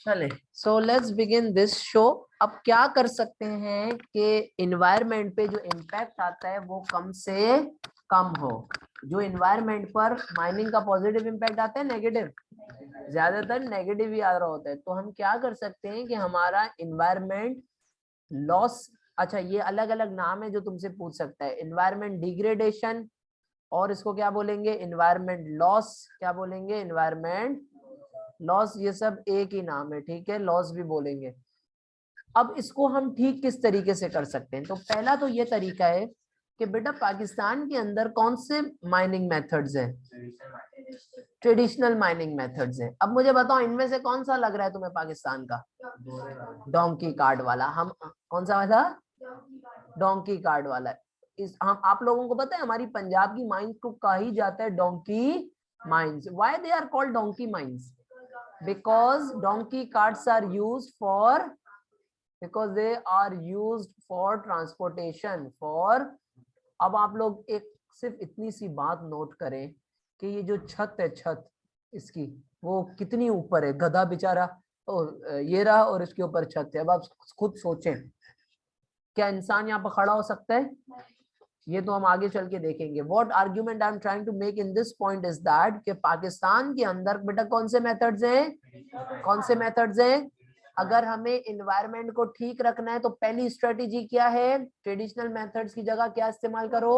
चले, so let's begin this show. अब क्या कर सकते हैं कि इन्वायरमेंट पे जो इम्पैक्ट आता है वो कम से कम हो। जो इन्वायरमेंट पर माइनिंग का पॉजिटिव इम्पैक्ट आता है, नेगेटिव, ज्यादातर नेगेटिव ही आ रहा होता है। तो हम क्या कर सकते हैं कि हमारा इन्वायरमेंट लॉस, अच्छा ये अलग अलग नाम है जो तुमसे पूछ सकता है, इन्वायरमेंट डिग्रेडेशन, और इसको क्या बोलेंगे, इन्वायरमेंट लॉस। क्या बोलेंगे, इन्वायरमेंट लॉस। ये सब एक ही नाम है, ठीक है, लॉस भी बोलेंगे। अब इसको हम ठीक किस तरीके से कर सकते हैं? तो पहला तो ये तरीका है कि बेटा पाकिस्तान के अंदर कौन से माइनिंग मेथड्स हैं, ट्रेडिशनल माइनिंग मेथड्स हैं। अब मुझे बताओ इनमें से कौन सा लग रहा है तुम्हें पाकिस्तान का? डोंकी कार्ड वाला। हम कौन सा था? डोंकी कार्ड वाला। इस हम आप लोगों को पता है हमारी पंजाब की माइंस को कही जाता है donkey mines. Why they are called donkey mines? because donkey carts are used for, because they are used for transportation for। अब आप लोग एक सिर्फ इतनी सी बात नोट करें कि ये जो छत है, छत इसकी वो कितनी ऊपर है, गधा बेचारा और ये रहा और इसके ऊपर छत है। अब आप खुद सोचें, क्या इंसान यहाँ पर खड़ा हो सकता है? ये तो हम आगे चल के देखेंगे। What argument I am trying to make in this point is that कि पाकिस्तान के अंदर बेटा कौन से मेथड्स हैं, कौन से मेथड्स हैं? अगर हमें एनवायरनमेंट को ठीक रखना है तो पहली स्ट्रेटेजी क्या है? ट्रेडिशनल मेथड्स की जगह क्या इस्तेमाल करो?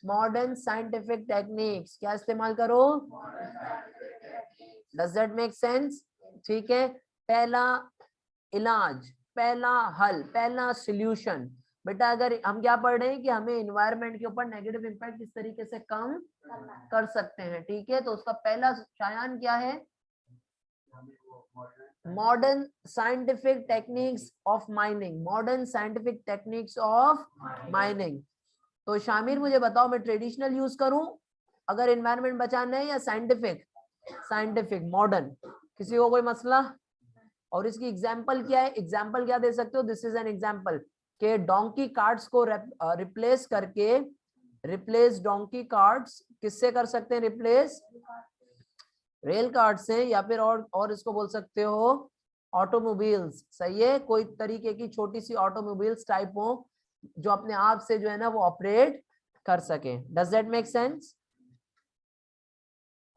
Modern scientific techniques. क्या इस्तेमाल करो? Does that make sense? ठीक है, पहला इलाज, पहला हल, पहला सॉल्यूशन। बेटा अगर हम क्या पढ़ रहे हैं कि हमें एनवायरनमेंट के ऊपर नेगेटिव इंपैक्ट किस तरीके से कम कर सकते हैं, ठीक है, तो उसका पहला चयन क्या है? Modern scientific techniques of mining. Modern scientific techniques of mining. तो शामिर मुझे बताओ मैं ट्रेडिशनल यूज करूं अगर एनवायरनमेंट बचाना है, या साइंटिफिक? Scientific, modern. किसी को कोई मसला? और इसकी एग्जाम्पल क्या है? एग्जाम्पल क्या दे सकते हो? दिस इज एन एग्जाम्पल के डोंकी कार्ड्स को रिप्लेस करके, रिप्लेस डोंकी कार्ड्स किससे कर सकते हैं? रिप्लेस रेल कार्ड से, या फिर और इसको बोल सकते हो ऑटोमोबाइल्स। सही है, कोई तरीके की छोटी सी ऑटोमोबाइल्स टाइप हो जो अपने आप से जो है ना वो ऑपरेट कर सके। Does that make sense?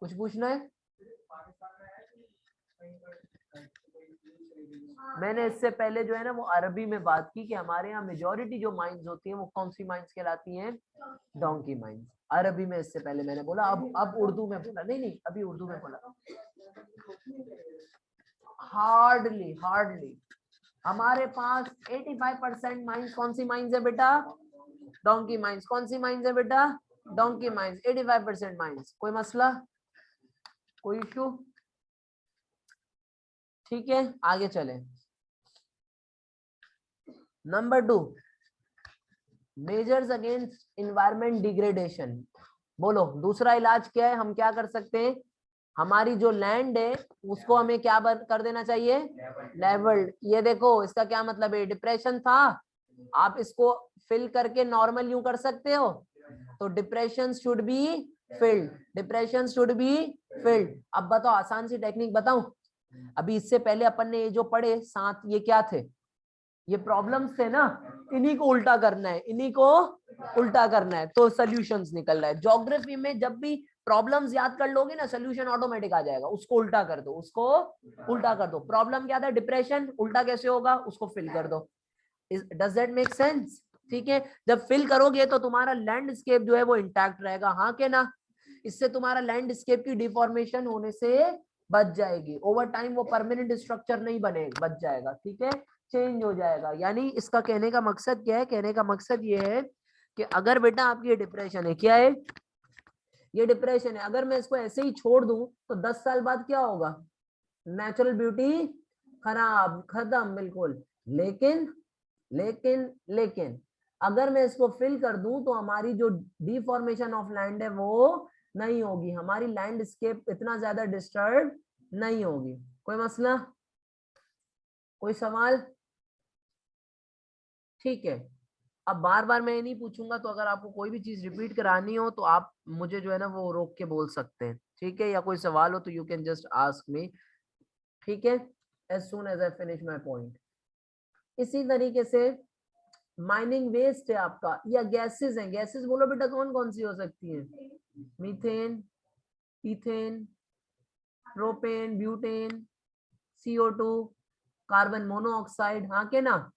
कुछ पूछना है? मैंने इससे पहले जो है ना वो अरबी में बात की कि हमारे यहाँ मेजॉरिटी जो माइंस होती हैं वो कौन सी माइंस कहलाती हैं? Donkey mines. अरबी में इससे पहले मैंने बोला, अब उर्दू में बोला। नहीं, अभी उर्दू में बोला। हार्डली हमारे पास 85% माइंस कौन सी माइंस है बेटा? Donkey mines. कौन सी माइंस है बेटा? Donkey mines. 85% माइंस। कोई मसला, कोई इशू? ठीक है, आगे चले। Number 2, measures against environment degradation. बोलो दूसरा इलाज क्या है? हम क्या कर सकते हैं? हमारी जो लैंड है उसको हमें क्या कर देना चाहिए? लेवल्ड। ये देखो इसका क्या मतलब है? डिप्रेशन था, आप इसको फिल करके नॉर्मल यूं कर सकते हो, तो depression should be filled, depression should be filled. अब बताओ आसान सी टेक्निक बताऊं? अभी इससे पहले अपन ने ये जो पढ़े 7, ये क्या थे? ये प्रॉब्लम्स थे ना, इन्हीं को उल्टा करना है, इन्हीं को उल्टा करना है तो सॉल्यूशंस निकल रहा है। ज्योग्राफी में जब भी प्रॉब्लम्स याद कर लोगे ना, सॉल्यूशन ऑटोमेटिक आ जाएगा। उसको उल्टा कर दो, उसको उल्टा कर दो। प्रॉब्लम क्या था? डिप्रेशन। उल्टा कैसे होगा? उसको फिल कर दो। Does that make sense? ठीक है, जब फिल करोगे तो तुम्हारा लैंडस्केप जो है वो इंटैक्ट रहेगा, हाँ के ना? इससे तुम्हारा लैंडस्केप की डिफॉर्मेशन होने से बच जाएगी। ओवर टाइम वो परमानेंट स्ट्रक्चर नहीं बनेगा, बच जाएगा, ठीक है, चेंज हो जाएगा। यानी इसका कहने का मकसद क्या है? कहने का मकसद ये है कि अगर बेटा आपकी डिप्रेशन है, क्या है? ये डिप्रेशन है, अगर मैं इसको ऐसे ही छोड़ दूं तो 10 साल बाद क्या होगा? नेचुरल ब्यूटी खराब, खत्म, बिल्कुल। लेकिन लेकिन लेकिन अगर मैं इसको फिल कर दूं तो हमारी जो डिफॉर्मेशन ऑफ लैंड है वो नहीं होगी, हमारी लैंडस्केप इतना ज्यादा डिस्टर्ब नहीं होगी। कोई मसला, कोई सवाल? ठीक है, अब बार बार मैं नहीं पूछूंगा, तो अगर आपको कोई भी चीज रिपीट करानी हो तो आप मुझे जो है ना वो रोक के बोल सकते हैं, ठीक है, या कोई सवाल हो तो you can just ask me, ठीक है। as soon as I finish my point. इसी तरीके से माइनिंग वेस्ट है आपका, या गैसेस हैं, गैसेस बोलो बेटा कौन कौन सी हो सकती है? Methane, ethane, propane, butane, CO2, carbon monoxide, हाँ के ना?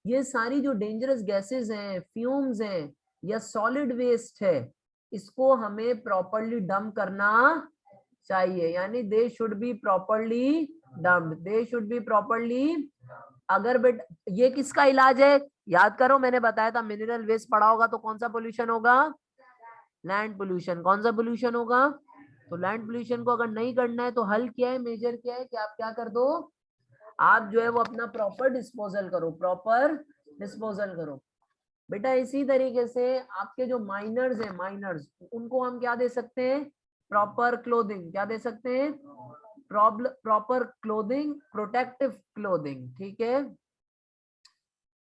ये सारी जो डेंजरस गैसेस हैं, फ्यूम्स हैं, या सॉलिड वेस्ट है, इसको हमें प्रॉपर्ली डंप करना चाहिए, यानी they should be properly dumped, they should be properly. अगर बेटा ये किसका इलाज है? याद करो, मैंने बताया था मिनरल वेस्ट पड़ा होगा तो कौन सा पोल्यूशन होगा? Land pollution. कौन सा पोल्यूशन होगा? तो लैंड पोल्यूशन को अगर नहीं करना है तो हल क्या है, मेजर क्या है कि आप क्या कर दो, आप जो है वो अपना प्रॉपर डिस्पोजल करो, प्रॉपर डिस्पोजल करो बेटा। इसी तरीके से आपके जो माइनर्स हैं, माइनर्स, उनको हम क्या दे सकते हैं? Proper clothing. क्या दे सकते हैं? प्रॉपर क्लोथिंग, प्रोटेक्टिव क्लोथिंग, ठीक है,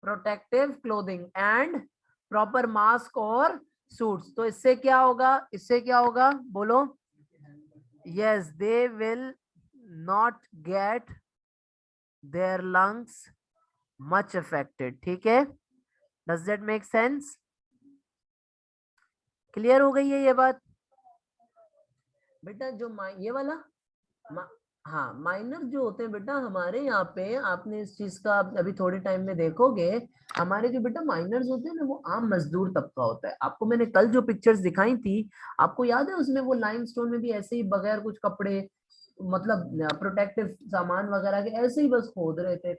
protective clothing and proper mask और सूट्स। तो इससे क्या होगा? इससे क्या होगा बोलो? Yes, they will not gate their lungs much affected, ठीक है। Does that make sense? Clear हो गई है ये बात बेटा? जो ये वाला हाँ, माइनर जो होते हैं बेटा हमारे यहाँ पे, आपने इस चीज का अभी थोड़े टाइम में देखोगे, हमारे जो बेटा माइनर्स होते हैं ना, वो आम मजदूर तबका होता है। आपको मैंने कल जो पिक्चर्स दिखाई थी, आपको याद है? उसमें वो लाइमस्टोन में भी ऐसे ही बगैर कुछ कपड़े, मतलब प्रोटेक्टिव सामान वगैरह के, ऐसे ही बस खोद रहे थे।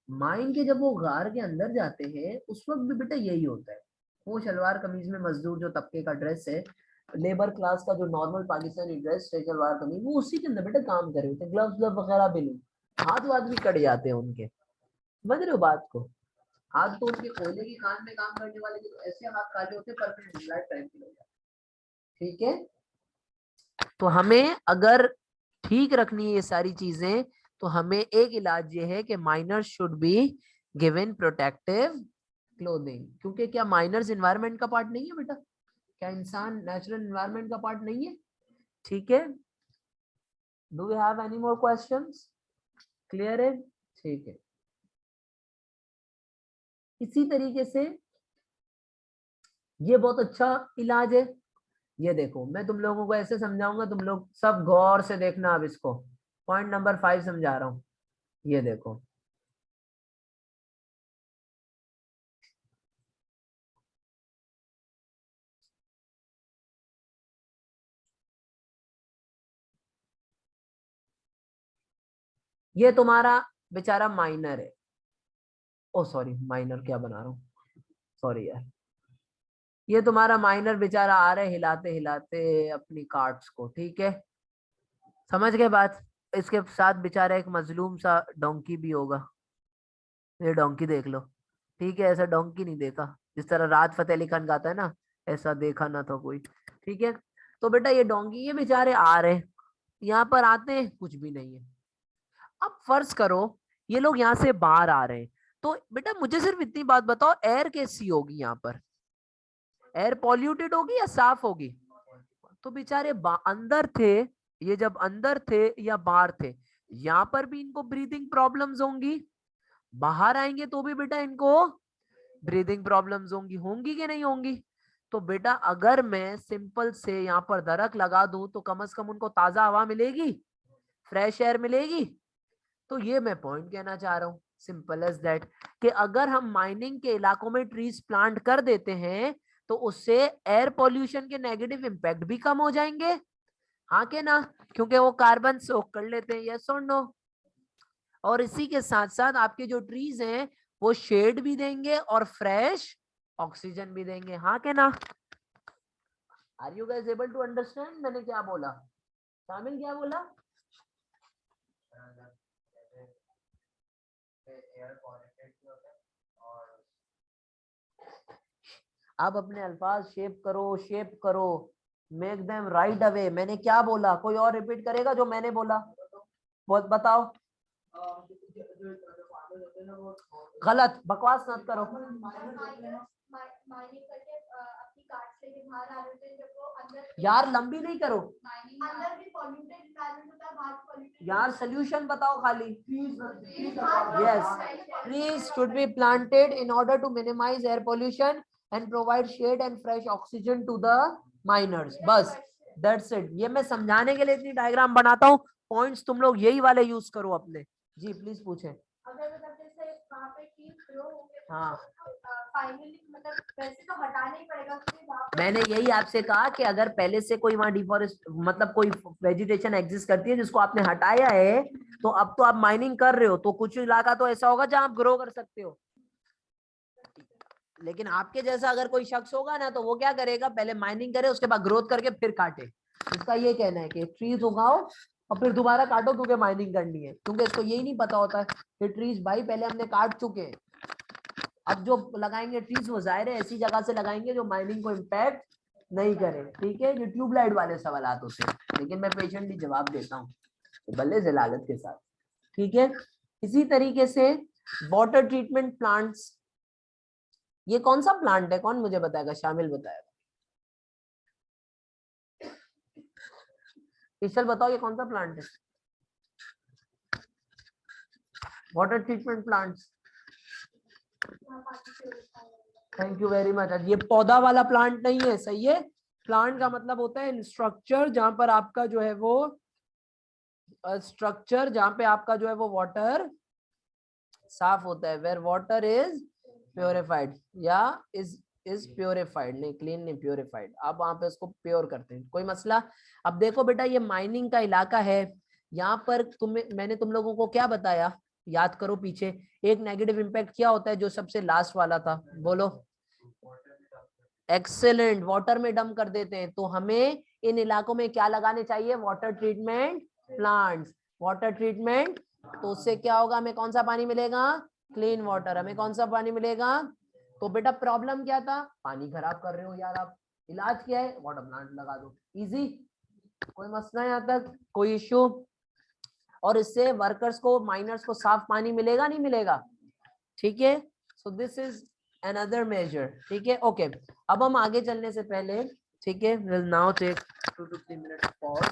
माइन के जब वो गार के अंदर जाते हैं उस वक्त भी बेटा यही होता है। वो शलवार कमीज में मजदूर जो तबके का ड्रेस है, लेबर क्लास का जो नॉर्मल पाकिस्तानी ड्रेस है, शलवार कमीज, वो उसी के अंदर बेटा काम कर रहे होते हैं। ग्लव्स ग्लव वगैरह भी नहीं, हाथ वाथ भी कट जाते हैं उनके। समझ रहे हो बात को? हाथ तो उनके कोयले की खान में काम करने वाले के तो ऐसे हाथ काटे होते हैं, परमानेंट लाइफ टाइम के लिए, ठीक है। तो हमें अगर ठीक रखनी है ये सारी चीजें, तो हमें एक इलाज ये है कि miners should be given protective clothing. क्योंकि क्या माइनर्स इन्वायरमेंट का पार्ट नहीं है बेटा? क्या इंसान नेचुरल इन्वायरमेंट का पार्ट नहीं है? ठीक है। Do you have any more questions? Clear है? ठीक है। इसी तरीके से ये बहुत अच्छा इलाज है। ये देखो, मैं तुम लोगों को ऐसे समझाऊंगा, तुम लोग सब गौर से देखना। अब इसको पॉइंट नंबर 5 समझा रहा हूं। ये देखो, ये तुम्हारा बेचारा माइनर है। ओ सॉरी, माइनर क्या बना रहा हूँ, सॉरी यार। ये तुम्हारा माइनर बेचारा आ रहे हिलाते हिलाते अपनी कार्ड्स को, ठीक है, समझ गए बात? इसके साथ बेचारा एक मजलूम सा डोंकी भी होगा। ये डोंकी देख लो, ठीक है, ऐसा डोंकी नहीं देखा। जिस तरह राहत फतेह अली खान गाता है ना, ऐसा देखा ना था कोई, ठीक है। तो बेटा ये डोंकी, ये बेचारे आ रहे, यहाँ पर आते हैं, कुछ भी नहीं है। अब फर्ज करो ये लोग यहाँ से बाहर आ रहे हैं, तो बेटा मुझे सिर्फ इतनी बात बताओ, एयर कैसी होगी यहाँ पर? एयर पॉल्यूटेड होगी या साफ होगी? तो बेचारे अंदर थे, ये जब अंदर थे या बाहर थे, यहाँ पर भी इनको ब्रीदिंग प्रॉब्लम्स होंगी, बाहर आएंगे तो भी बेटा इनको ब्रीदिंग प्रॉब्लम्स होंगी, होंगी कि नहीं होंगी? तो बेटा अगर मैं सिंपल से यहाँ पर दरख्त लगा दूं तो कम से कम उनको ताजा हवा मिलेगी, फ्रेश एयर मिलेगी। तो ये मैं पॉइंट कहना चाह रहा हूँ, सिंपल एज दैट, कि अगर हम माइनिंग के इलाकों में ट्रीज प्लांट कर देते हैं तो उससे एयर पॉल्यूशन के नेगेटिव इंपैक्ट भी कम हो जाएंगे, हाँ के ना? क्योंकि वो कार्बन सोख कर लेते हैं, यस और नो? और इसी के साथ साथ आपके जो ट्रीज हैं वो शेड भी देंगे और फ्रेश ऑक्सीजन भी देंगे, हाँ के ना? Are you guys able to understand मैंने क्या बोला? शामिल क्या बोला? आप अपने अल्फाज शेप करो, शेप करो, मेक देम राइट अवे। मैंने क्या बोला? कोई और रिपीट करेगा जो मैंने बोला? बहुत बताओ। गलत बकवास मत करो। यार लंबी नहीं करो। यार सोल्यूशन बताओ खाली। Yes, trees should be planted in order to minimise air pollution and provide shade and fresh oxygen to the miners. बस दैट्स इट। ये मैं समझाने के लिए इतनी डायग्राम बनाता हूँ, पॉइंट्स तुम लोग यही वाले यूज करो अपने। जी प्लीज पूछें। अगर मतलब जैसे वहाँ पे ट्रीज ग्रो होंगे तो हाँ, फाइनली मतलब वैसे तो हटाना ही पड़ेगा क्योंकि वहाँ पे मैंने यही आपसे कहा कि अगर पहले से कोई वहां डिफॉरेस्ट मतलब कोई वेजिटेशन एग्जिस्ट करती है जिसको आपने हटाया है, तो अब तो आप माइनिंग कर रहे हो, तो कुछ इलाका तो ऐसा होगा जहां आप ग्रो कर सकते हो। लेकिन आपके जैसा अगर कोई शख्स होगा ना, तो वो क्या करेगा, पहले माइनिंग करे, उसके बाद ग्रोथ करके फिर काटे। इसका ये कहना है कि ट्रीज उगाओ और फिर दोबारा काटो क्योंकि माइनिंग करनी है, क्योंकि इसको यही नहीं पता होता है कि ट्रीज भाई पहले हमने काट चुके हैं, अब जो लगाएंगे ट्रीज वो जाहिर है ऐसी जगह से लगाएंगे जो माइनिंग को इम्पैक्ट नहीं करे। ठीक है, ये ट्यूबलाइट वाले सवाल होते हैं, लेकिन मैं पेशेंटली जवाब देता हूँ बल्ले जलालत के साथ। ठीक है, इसी तरीके से वाटर ट्रीटमेंट प्लांट्स, ये कौन सा प्लांट है, कौन मुझे बताएगा, शामिल बताएगा। ईशल बताओ ये कौन सा प्लांट है, water treatment plants. Thank you very much. ये पौधा वाला प्लांट नहीं है, सही है। प्लांट का मतलब होता है स्ट्रक्चर जहां पर आपका जो है वो स्ट्रक्चर जहां पे आपका जो है वो वाटर साफ होता है, वेयर वाटर इज प्योरिफाइड या इज प्योरिफाइड, नहीं क्लीन नहीं प्योरिफाइड, आप वहां पे उसको प्योर करते हैं, कोई मसला। अब देखो बेटा ये माइनिंग का इलाका है, यहाँ पर मैंने तुम लोगों को क्या बताया, याद करो पीछे, एक नेगेटिव इम्पैक्ट क्या होता है जो सबसे लास्ट वाला था, बोलो। एक्सेलेंट, वाटर में डंप कर देते हैं, तो हमें इन इलाकों में क्या लगाने चाहिए, water treatment plants. Water treatment, तो उससे क्या होगा, हमें कौन सा पानी मिलेगा, क्लीन वाटर। हमें कौन सा पानी मिलेगा। तो बेटा प्रॉब्लम क्या था, पानी खराब कर रहे हो यार आप, इलाज क्या है, वाटर प्लांट लगा दो, इजी, कोई मसला है यहाँ तक, कोई इश्यू। और इससे वर्कर्स को, माइनर्स को साफ पानी मिलेगा नहीं मिलेगा। ठीक है, so this is another major. ठीक है, ओके। अब हम आगे चलने से पहले, ठीक है, will now take 2 to 3 minutes pause.